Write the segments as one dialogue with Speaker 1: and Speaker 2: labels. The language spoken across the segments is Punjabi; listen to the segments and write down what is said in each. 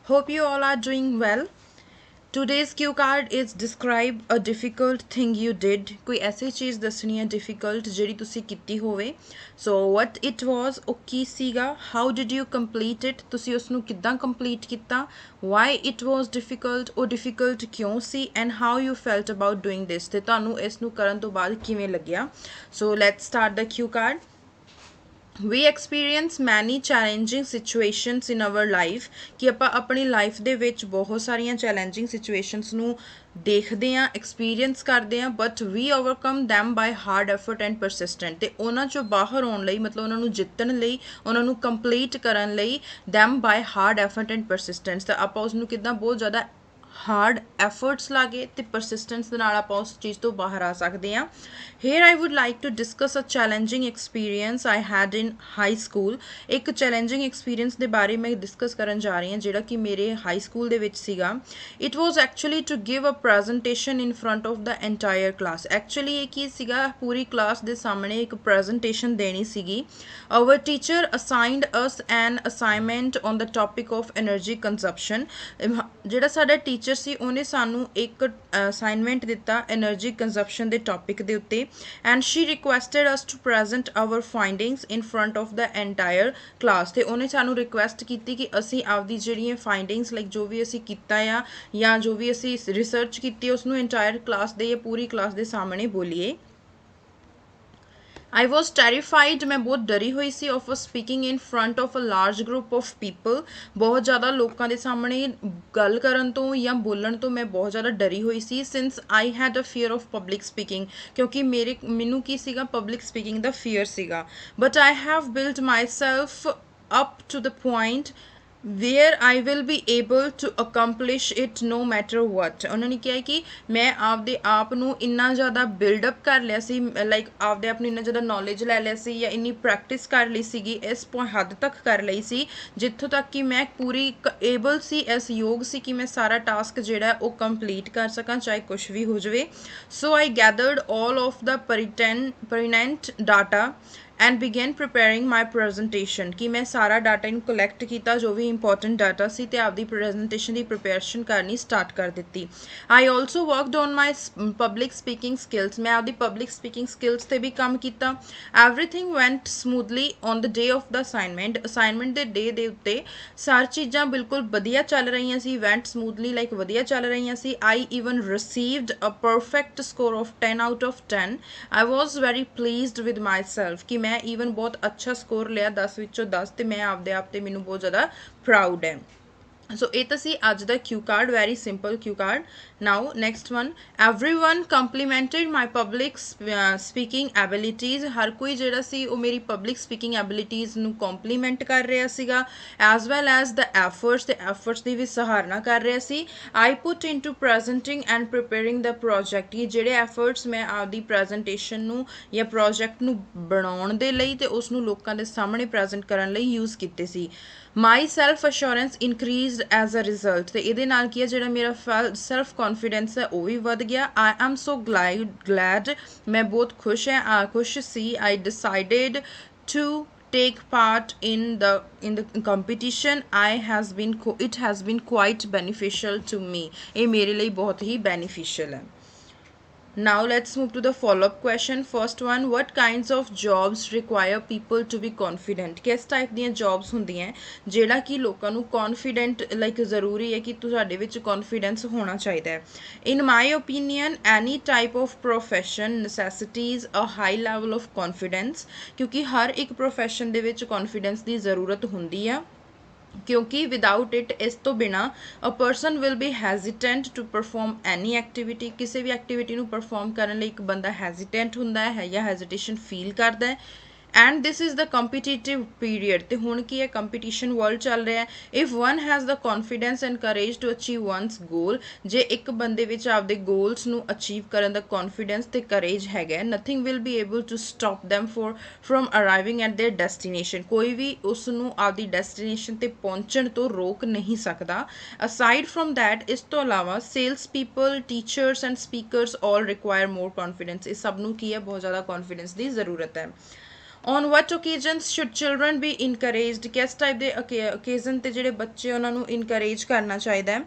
Speaker 1: Hope you all are doing well. Today's cue card is describe a difficult thing you did. कोई ऐसी चीज़ दसनी है difficult ਜਿਹੜੀ ਤੁਸੀਂ ਕੀਤੀ ਹੋਵੇ. So what it was, ਉਹ ਕੀ ਸੀਗਾ, how did you complete it, ਤੁਸੀਂ ਉਸ ਨੂੰ ਕਿੱਦਾਂ complete ਕੀਤਾ, why it was difficult, ਉਹ difficult ਕਿਉਂ ਸੀ, and how you felt about doing this, ਤੇ ਤੁਹਾਨੂੰ ਇਸ ਨੂੰ ਕਰਨ ਤੋਂ ਬਾਅਦ ਕਿਵੇਂ ਲੱਗਿਆ. So let's start the cue card. We experience many challenging situations in our life ਕਿ ਆਪਾਂ ਆਪਣੀ ਲਾਈਫ ਦੇ ਵਿੱਚ ਬਹੁਤ ਸਾਰੀਆਂ ਚੈਲੰਜਿੰਗ ਸਿਚੁਏਸ਼ਨਸ ਨੂੰ ਦੇਖਦੇ ਹਾਂ, ਐਕਸਪੀਰੀਅੰਸ ਕਰਦੇ ਹਾਂ, but we overcome them by hard effort and persistent, ਅਤੇ ਉਹਨਾਂ 'ਚੋਂ ਬਾਹਰ ਆਉਣ ਲਈ, ਮਤਲਬ ਉਹਨਾਂ ਨੂੰ ਜਿੱਤਣ ਲਈ, ਉਹਨਾਂ ਨੂੰ ਕੰਪਲੀਟ ਕਰਨ ਲਈ, them by hard effort and persistence, ਤਾਂ ਆਪਾਂ ਉਸ ਨੂੰ ਕਿੱਦਾਂ ਬਹੁਤ ਜ਼ਿਆਦਾ ਹਾਰਡ ਐਫਰਟਸ ਲਾ ਕੇ ਅਤੇ ਪਰਸਿਸਟੈਂਸ ਦੇ ਨਾਲ ਆਪਾਂ ਉਸ ਚੀਜ਼ ਤੋਂ ਬਾਹਰ ਆ ਸਕਦੇ ਹਾਂ. Here I would like to discuss a challenging experience I had in high school. ਇੱਕ ਚੈਲੰਜਿੰਗ ਐਕਸਪੀਰੀਅੰਸ ਦੇ ਬਾਰੇ ਮੈਂ ਡਿਸਕਸ ਕਰਨ ਜਾ ਰਹੀ ਹਾਂ ਜਿਹੜਾ ਕਿ ਮੇਰੇ ਹਾਈ ਸਕੂਲ ਦੇ ਵਿੱਚ ਸੀਗਾ. It was actually to give a presentation in front of the entire class. Actually ਇਹ ਕੀ ਸੀਗਾ, ਪੂਰੀ ਕਲਾਸ ਦੇ ਸਾਹਮਣੇ ਇੱਕ ਪ੍ਰੈਜੈਂਟੇਸ਼ਨ ਦੇਣੀ ਸੀਗੀ. Our teacher assigned us an assignment on the topic of energy consumption. ਜਿਹੜਾ ਸਾਡਾ ਟੀਚਰ ਸੀ ਉਹਨੇ ਸਾਨੂੰ ਇੱਕ ਅਸਾਈਨਮੈਂਟ ਦਿੱਤਾ ਐਨਰਜੀ ਕੰਜ਼ਪਸ਼ਨ ਦੇ ਟੌਪਿਕ ਦੇ ਉੱਤੇ, and she requested us to present our findings in front of the entire class. ਅਤੇ ਉਹਨੇ ਸਾਨੂੰ ਰਿਕੁਐਸਟ ਕੀਤੀ ਕਿ ਅਸੀਂ ਆਪਦੀ ਜਿਹੜੀਆਂ ਫਾਈਂਡਿੰਗਸ, ਲਾਈਕ ਜੋ ਵੀ ਅਸੀਂ ਕੀਤਾ ਆ ਜਾਂ ਜੋ ਵੀ ਅਸੀਂ ਰਿਸਰਚ ਕੀਤੀ ਉਸ ਨੂੰ ਐਂਟਾਇਰ ਕਲਾਸ ਦੇ ਜਾਂ ਪੂਰੀ ਕਲਾਸ ਦੇ ਸਾਹਮਣੇ ਬੋਲੀਏ. I was terrified, ਮੈਂ ਬਹੁਤ ਡਰੀ ਹੋਈ ਸੀ of speaking in front of a large group of people. ਬਹੁਤ ਜ਼ਿਆਦਾ ਲੋਕਾਂ ਦੇ ਸਾਹਮਣੇ ਗੱਲ ਕਰਨ ਤੋਂ ਜਾਂ ਬੋਲਣ ਤੋਂ ਮੈਂ ਬਹੁਤ ਜ਼ਿਆਦਾ ਡਰੀ ਹੋਈ ਸੀ. since I had a fear of public speaking, ਕਿਉਂਕਿ ਮੈਨੂੰ ਕੀ ਸੀਗਾ, public speaking ਦਾ fear ਸੀਗਾ. but I have built myself up to the point where I will be able to accomplish it no matter what. ਉਹਨਾਂ ਨੇ ਕਿਹਾ ਕਿ ਮੈਂ ਆਪਦੇ ਆਪ ਨੂੰ ਇੰਨਾ ਜ਼ਿਆਦਾ ਬਿਲਡਅਪ ਕਰ ਲਿਆ ਸੀ, ਲਾਈਕ ਆਪਦੇ ਆਪ ਨੂੰ ਇੰਨਾ ਜ਼ਿਆਦਾ ਨੌਲੇਜ ਲੈ ਲਿਆ ਸੀ ਜਾਂ ਇੰਨੀ ਪ੍ਰੈਕਟਿਸ ਕਰ ਲਈ ਸੀਗੀ, ਇਸ ਹੱਦ ਤੱਕ ਕਰ ਲਈ ਸੀ ਜਿੱਥੋਂ ਤੱਕ ਕਿ ਮੈਂ ਪੂਰੀ ਏਬਲ ਸੀ, ਇਸ ਯੋਗ ਸੀ ਕਿ ਮੈਂ ਸਾਰਾ ਟਾਸਕ ਜਿਹੜਾ ਉਹ ਕੰਪਲੀਟ ਕਰ ਸਕਾਂ ਚਾਹੇ ਕੁਛ ਵੀ ਹੋ ਜਾਵੇ. So I gathered all of the pertinent data and began preparing my presentation. ਕਿ ਮੈਂ ਸਾਰਾ ਡਾਟਾ ਨੂੰ ਕਲੈਕਟ ਕੀਤਾ ਜੋ ਵੀ ਇੰਪੋਰਟੈਂਟ ਡਾਟਾ ਸੀ ਅਤੇ ਆਪਦੀ ਪ੍ਰੈਜੈਂਟੇਸ਼ਨ ਦੀ ਪ੍ਰਿਪੇਰੇਸ਼ਨ ਕਰਨੀ ਸਟਾਰਟ ਕਰ ਦਿੱਤੀ. I also worked on my public speaking skills. ਮੈਂ ਆਪਦੀ ਪਬਲਿਕ ਸਪੀਕਿੰਗ ਸਕਿੱਲਸ 'ਤੇ ਵੀ ਕੰਮ ਕੀਤਾ. Everything ਵੈਂਟ smoothly on the day of the assignment ਦੇ ਡੇ ਦੇ ਉੱਤੇ ਸਾਰੀ ਚੀਜ਼ਾਂ ਬਿਲਕੁਲ ਵਧੀਆ ਚੱਲ ਰਹੀਆਂ ਸੀ. ਵੈਂਟ ਸਮੂਥਲੀ, ਲਾਈਕ ਵਧੀਆ ਚੱਲ ਰਹੀਆਂ ਸੀ. I even received a perfect score of 10 out of 10. I was very pleased with myself ਕਿ ਮੈਂ ਈਵਨ ਬਹੁਤ ਅੱਛਾ ਸਕੋਰ ਲਿਆ 10 ਵਿੱਚੋਂ 10, ਅਤੇ ਮੈਂ ਆਪਦੇ ਆਪ 'ਤੇ ਮੈਨੂੰ ਬਹੁਤ ਜ਼ਿਆਦਾ ਪ੍ਰਾਊਡ ਹੈ. ਸੋ ਇਹ ਤਾਂ ਸੀ ਅੱਜ ਦਾ ਕਿਊ ਕਾਰਡ, ਵੈਰੀ ਸਿੰਪਲ ਕਿਊ ਕਾਰਡ. ਨਾਓ ਨੈਕਸਟ ਵਨ, ਐਵਰੀਵਨ ਕੰਪਲੀਮੈਂਟਡ ਮਾਈ ਪਬਲਿਕ ਸਪੀਕਿੰਗ ਐਬਿਲਿਟੀਜ਼. ਹਰ ਕੋਈ ਜਿਹੜਾ ਸੀ ਉਹ ਮੇਰੀ ਪਬਲਿਕ ਸਪੀਕਿੰਗ ਐਬਿਲਿਟੀਜ਼ ਨੂੰ ਕੰਪਲੀਮੈਂਟ ਕਰ ਰਿਹਾ ਸੀਗਾ, as well as the efforts, ਤੇ ਐਫਰਟਸ ਦੀ ਵੀ ਸਹਾਰਨਾ ਕਰ ਰਿਹਾ ਸੀ. I put into presenting and preparing the project. ਕਿ ਜਿਹੜੇ ਐਫਰਟਸ ਮੈਂ ਆਪਦੀ ਪ੍ਰੈਜੈਂਟੇਸ਼ਨ ਨੂੰ ਜਾਂ ਪ੍ਰੋਜੈਕਟ ਨੂੰ ਬਣਾਉਣ ਦੇ ਲਈ ਅਤੇ ਉਸ ਨੂੰ ਲੋਕਾਂ ਦੇ ਸਾਹਮਣੇ ਪ੍ਰੈਜੈਂਟ ਕਰਨ ਲਈ ਯੂਜ਼ ਕੀਤੇ ਸੀ. My self assurance increased as a result. ਅਤੇ ਇਹਦੇ ਨਾਲ ਕੀ ਹੈ, ਜਿਹੜਾ ਮੇਰਾ ਸੈਲਫ ਕੌਨਫੀਡੈਂਸ ਹੈ ਉਹ ਵੀ ਵੱਧ ਗਿਆ. ਆਈ ਐਮ ਸੋ ਗਲੈਡ, ਮੈਂ ਬਹੁਤ ਖੁਸ਼ ਸੀ. I decided to take part in the competition. It has been quite beneficial to me. ਇਹ ਮੇਰੇ ਲਈ ਬਹੁਤ ਹੀ beneficial ਹੈ. Now let's move to the follow-up question. First one, what kinds of jobs require people to be confident? ਕਿਸ ਟਾਈਪ ਦੀਆਂ ਜੌਬਸ ਹੁੰਦੀਆਂ ਜਿਹੜਾ ਕਿ ਲੋਕਾਂ ਨੂੰ ਕੌਨਫੀਡੈਂਟ, ਲਾਈਕ ਜ਼ਰੂਰੀ ਹੈ ਕਿ ਤੁਹਾਡੇ ਵਿੱਚ ਕੌਨਫੀਡੈਂਸ ਹੋਣਾ ਚਾਹੀਦਾ ਹੈ. In my opinion, any type of profession necessitates a high level of confidence. ਕਿਉਂਕਿ ਹਰ ਇੱਕ ਪ੍ਰੋਫੈਸ਼ਨ ਦੇ ਵਿੱਚ ਕੌਨਫੀਡੈਂਸ ਦੀ ਜ਼ਰੂਰਤ ਹੁੰਦੀ ਆ, ਕਿਉਂਕਿ ਵਿਦਾਊਟ ਇਟ, ਇਸ ਤੋਂ ਬਿਨਾਂ a person will be hesitant to perform any activity. ਕਿਸੇ ਵੀ ਐਕਟੀਵਿਟੀ ਨੂੰ ਪਰਫੋਰਮ ਕਰਨ ਲਈ ਇੱਕ ਬੰਦਾ ਹੈਜ਼ੀਟੈਂਟ ਹੁੰਦਾ ਹੈ ਜਾਂ ਹੈਜ਼ੀਟੇਸ਼ਨ ਫੀਲ ਕਰਦਾ ਹੈ. And this is the competitive period. ਅਤੇ ਹੁਣ ਕੀ ਹੈ, ਕੰਪੀਟੀਸ਼ਨ ਵਰਲਡ ਚੱਲ ਰਿਹਾ ਹੈ. If one has the confidence and courage to achieve one's goal. ਜੇ ਇੱਕ ਬੰਦੇ ਵਿੱਚ ਆਪਦੇ ਗੋਲਸ ਨੂੰ ਅਚੀਵ ਕਰਨ ਦਾ ਕੌਨਫੀਡੈਂਸ ਅਤੇ ਕਰੇਜ ਹੈਗਾ, nothing will be able to stop them from arriving at their destination. ਕੋਈ ਵੀ ਉਸ ਨੂੰ ਆਪਦੀ ਡੈਸਟੀਨੇਸ਼ਨ 'ਤੇ ਪਹੁੰਚਣ ਤੋਂ ਰੋਕ ਨਹੀਂ ਸਕਦਾ. ਅਸਾਈਡ ਫਰੋਮ ਦੈਟ, ਇਸ ਤੋਂ ਇਲਾਵਾ sales people, teachers and speakers all require more confidence. ਇਹ ਸਭ ਨੂੰ ਕੀ ਹੈ, ਬਹੁਤ ਜ਼ਿਆਦਾ ਕੌਨਫੀਡੈਂਸ ਦੀ ਜ਼ਰੂਰਤ ਹੈ. On what occasions should children be encouraged? किस टाइप ਦੇ occasion ਤੇ ਜਿਹੜੇ ਬੱਚੇ ਉਹਨਾਂ ਨੂੰ encourage ਕਰਨਾ ਚਾਹੀਦਾ ਹੈ?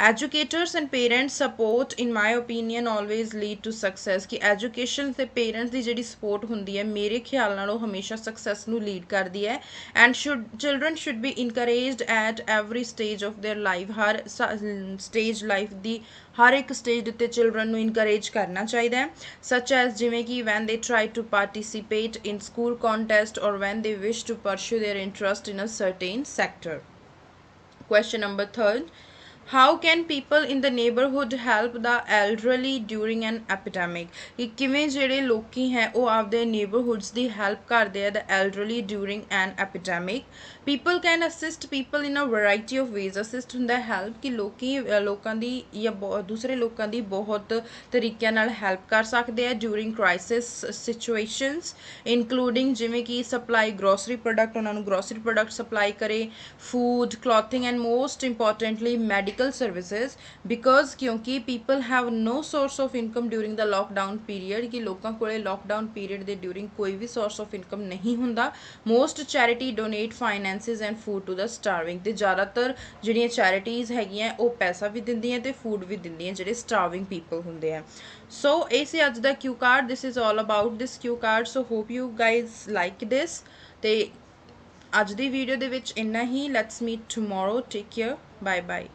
Speaker 1: Educators and parents support in my opinion always lead to success, ਕਿ education ਤੇ parents ਦੀ ਜਿਹੜੀ support ਹੁੰਦੀ ਹੈ ਮੇਰੇ ਖਿਆਲ ਨਾਲ ਉਹ ਹਮੇਸ਼ਾ success ਨੂੰ lead ਕਰਦੀ ਹੈ। And children should be encouraged at every stage of their life, Har stage life ਦੀ ਹਰ ਇੱਕ ਸਟੇਜ ਉੱਤੇ ਚਿਲਡਰਨ ਨੂੰ ਇਨਕਰੇਜ ਕਰਨਾ ਚਾਹੀਦਾ ਹੈ, ਸੱਚ ਐਜ਼ ਜਿਵੇਂ ਕਿ when they try to participate in school contest or when they wish to pursue their interest in a certain sector. Question number 3. How can people in the neighborhood help the elderly during an epidemic? ਕਿ ਕਿਵੇਂ ਜਿਹੜੇ ਲੋਕੀ ਹੈ ਉਹ ਆਪਦੇ neighborhoods ਦੀ help ਕਰਦੇ ਆ the elderly during an epidemic? People can assist people in a variety of ways. Assist ਹੁੰਦਾ help ਕਿ ਲੋਕਾਂ ਦੀ ਜਾਂ ਦੂਸਰੇ ਲੋਕਾਂ ਦੀ ਬਹੁਤ ਤਰੀਕਿਆਂ ਨਾਲ help ਕਰ ਸਕਦੇ ਆ during crisis situations, including ਜਿਵੇਂ ਕਿ supply grocery product, ਉਹਨਾਂ ਨੂੰ grocery product supply ਕਰੇ, food, clothing and most importantly medical services, because ਕਿਉਂਕਿ people have no source of income during the lockdown period, ਕਿ ਲੋਕਾਂ ਕੋਲੇ lockdown period ਦੇ during ਕੋਈ ਵੀ source of income ਨਹੀਂ ਹੁੰਦਾ। most charity donate finances and food to the starving, ਤੇ ਜ਼ਿਆਦਾਤਰ ਜਿਹੜੀਆਂ charities ਹੈਗੀਆਂ ਉਹ ਪੈਸਾ ਵੀ ਦਿੰਦੀਆਂ ਤੇ food ਵੀ ਦਿੰਦੀਆਂ ਜਿਹੜੇ starving people ਹੁੰਦੇ ਆ। so ਇਹ ਸੀ ਅੱਜ ਦਾ Q card, this is all about this Q card, so hope you guys like this। ਤੇ ਅੱਜ ਦੀ ਵੀਡੀਓ ਦੇ ਵਿੱਚ ਇੰਨਾ ਹੀ। Let's meet tomorrow, take care, bye bye.